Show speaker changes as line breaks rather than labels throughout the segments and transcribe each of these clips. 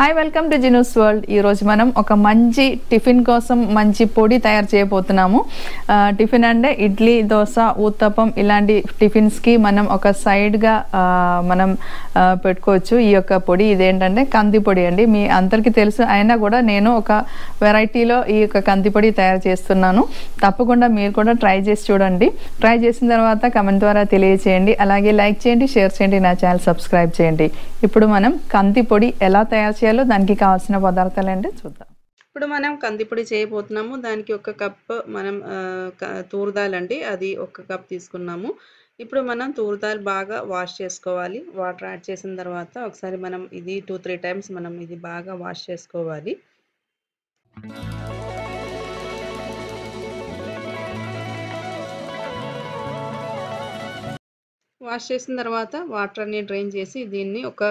Hi welcome to Jinu's world. ఈరోజు మనం ఒక మంచి టిఫిన్ కోసం మంచి పొడి తయారు చేయబోతున్నాము. టిఫిన్ అంటే ఇడ్లీ, దోశ, ఊత్తప్పం ఇలాంటి టిఫిన్స్కి మనం ఒక సైడ్గా మనం పెట్టుకోవచ్చు. ఈ యొక్క పొడి ఇదేంటంటే కంది పొడి అండి. మీ అందరికీ తెలుసు, అయినా కూడా నేను ఒక వెరైటీలో ఈ యొక్క కంది పొడి తయారు చేస్తున్నాను. తప్పకుండా మీరు కూడా ట్రై చేసి చూడండి. ట్రై చేసిన తర్వాత కమెంట్ ద్వారా తెలియజేయండి. అలాగే లైక్ చేయండి, షేర్ చేయండి, నా ఛానల్ సబ్స్క్రైబ్ చేయండి. ఇప్పుడు మనం కంది పొడి ఎలా తయారు చేయాలో దానికి కావాల్సిన పదార్థాలు ఏంటి చూద్దాం.
ఇప్పుడు మనం కందిపొడి చేయబోతున్నాము. దానికి ఒక కప్ మనం తూర్దాలండి, అది ఒక కప్ తీసుకున్నాము. ఇప్పుడు మనం తూర్దాలు బాగా వాష్ చేసుకోవాలి. వాటర్ యాడ్ చేసిన తర్వాత ఒకసారి మనం ఇది 2-3 టైమ్స్ మనం ఇది బాగా వాష్ చేసుకోవాలి. వాష్ చేసిన తర్వాత వాటర్ అన్ని డ్రైన్ చేసి దీన్ని ఒక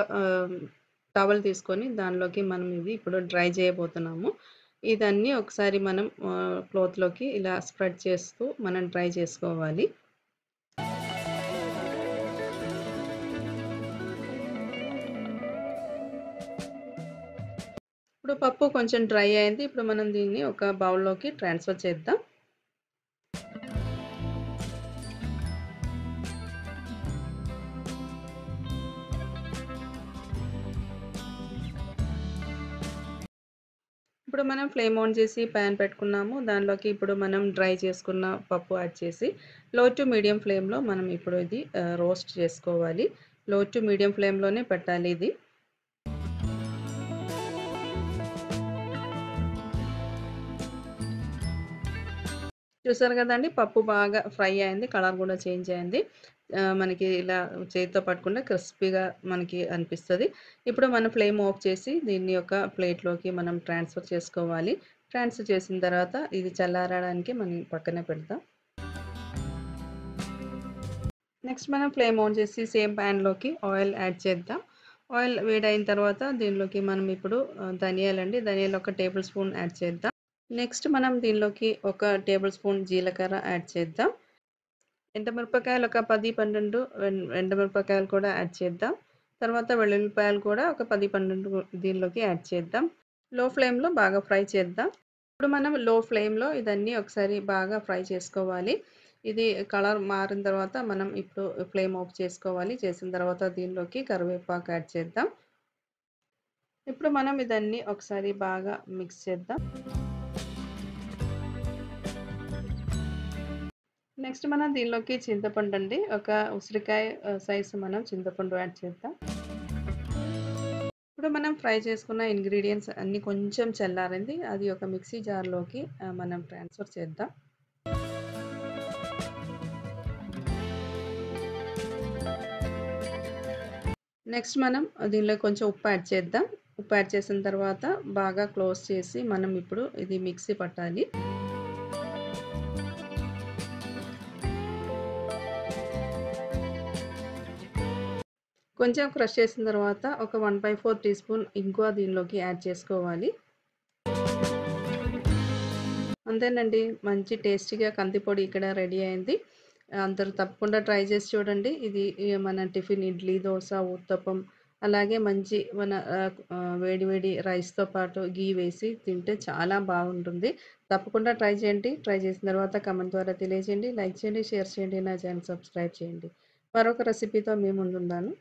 టవల్ తీసుకొని దానిలోకి మనం ఇది ఇప్పుడు డ్రై చేయబోతున్నాము. ఇదన్నీ ఒకసారి మనం క్లాత్లోకి ఇలా స్ప్రెడ్ చేస్తూ మనం డ్రై చేసుకోవాలి. ఇప్పుడు పప్పు కొంచెం డ్రై అయింది. ఇప్పుడు మనం దీన్ని ఒక బౌల్లోకి ట్రాన్స్ఫర్ చేద్దాం. ఇప్పుడు మనం ఫ్లేమ్ ఆన్ చేసి ప్యాన్ పెట్టుకున్నాము. దానిలోకి ఇప్పుడు మనం డ్రై చేసుకున్న పప్పు యాడ్ చేసి లో టు మీడియం ఫ్లేమ్లో మనం ఇప్పుడు ఇది రోస్ట్ చేసుకోవాలి. లో టు మీడియం ఫ్లేమ్లోనే పెట్టాలి ఇది. చూసారు కదండి, పప్పు బాగా ఫ్రై అయింది, కలర్ కూడా చేంజ్ అయింది. మనకి ఇలా చేతితో పట్టుకుంటే క్రిస్పీగా మనకి అనిపిస్తుంది. ఇప్పుడు మనం ఫ్లేమ్ ఆఫ్ చేసి దీన్ని ఒక ప్లేట్లోకి మనం ట్రాన్స్ఫర్ చేసుకోవాలి. ట్రాన్స్ఫర్ చేసిన తర్వాత ఇది చల్లారడానికి మనం పక్కనే పెడతాం. నెక్స్ట్ మనం ఫ్లేమ్ ఆన్ చేసి సేమ్ ప్యాన్లోకి ఆయిల్ యాడ్ చేద్దాం. ఆయిల్ వేడైన తర్వాత దీనిలోకి మనం ఇప్పుడు ధనియాలు ఒక టేబుల్ స్పూన్ యాడ్ చేద్దాం. నెక్స్ట్ మనం దీనిలోకి ఒక టేబుల్ స్పూన్ జీలకర్ర యాడ్ చేద్దాం. ఎండుమిరపకాయలు ఒక 10-12 ఎండుమిరపకాయలు కూడా యాడ్ చేద్దాం. తర్వాత వెల్లుల్లిపాయలు కూడా ఒక 10-12 దీనిలోకి యాడ్ చేద్దాం. లో ఫ్లేమ్లో బాగా ఫ్రై చేద్దాం. ఇప్పుడు మనం లో ఫ్లేమ్లో ఇదన్నీ ఒకసారి బాగా ఫ్రై చేసుకోవాలి. ఇది కలర్ మారిన తర్వాత మనం ఇప్పుడు ఫ్లేమ్ ఆఫ్ చేసుకోవాలి. చేసిన తర్వాత దీనిలోకి కరివేపాకు యాడ్ చేద్దాం. ఇప్పుడు మనం ఇదన్నీ ఒకసారి బాగా మిక్స్ చేద్దాం. నెక్స్ట్ మనం దీనిలోకి చింతపండు అండి, ఒక ఉసిరికాయ సైజు మనం చింతపండు యాడ్ చేద్దాం. ఇప్పుడు మనం ఫ్రై చేసుకున్న ఇంగ్రీడియంట్స్ అన్నీ కొంచెం చల్లారింది, అది ఒక మిక్సీ జార్లోకి మనం ట్రాన్స్ఫర్ చేద్దాం. నెక్స్ట్ మనం దీనిలో కొంచెం ఉప్పు యాడ్ చేద్దాం. ఉప్పు యాడ్ చేసిన తర్వాత బాగా క్లోజ్ చేసి మనం ఇప్పుడు ఇది మిక్సీ పట్టాలి. కొంచెం క్రష్ చేసిన తర్వాత ఒక 1/4 టీ స్పూన్ ఇంగువ దీనిలోకి యాడ్ చేసుకోవాలి. అంతేనండి, మంచి టేస్టీగా కందిపొడి ఇక్కడ రెడీ అయింది. అందరూ తప్పకుండా ట్రై చేసి చూడండి. ఇది మన టిఫిన్ ఇడ్లీ, దోశ, ఊత్తప్పం అలాగే మంచి మన వేడి వేడి రైస్తో పాటు గీ వేసి తింటే చాలా బాగుంటుంది. తప్పకుండా ట్రై చేయండి. ట్రై చేసిన తర్వాత కమెంట్ ద్వారా తెలియజేయండి. లైక్ చేయండి, షేర్ చేయండి, నా ఛానల్ సబ్స్క్రైబ్ చేయండి. మరొక రెసిపీతో మీ ముందున్నాను.